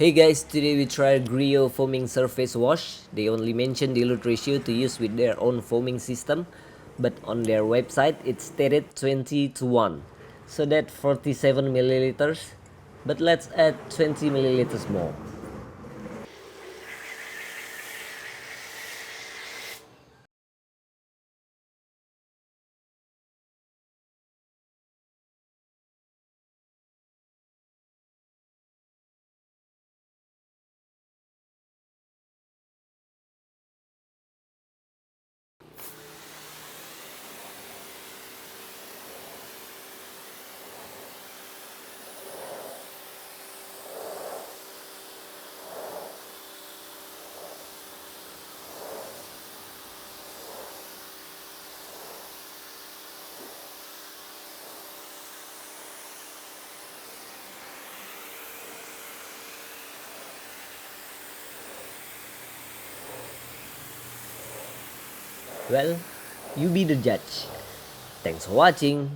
Hey guys, today we tried Griot foaming surface wash. They only mention dilute ratio to use with their own foaming system, but on their website it stated 20 to 1. So that 47 milliliters, but let's add 20 milliliters more. Well, you be the judge. Thanks for watching.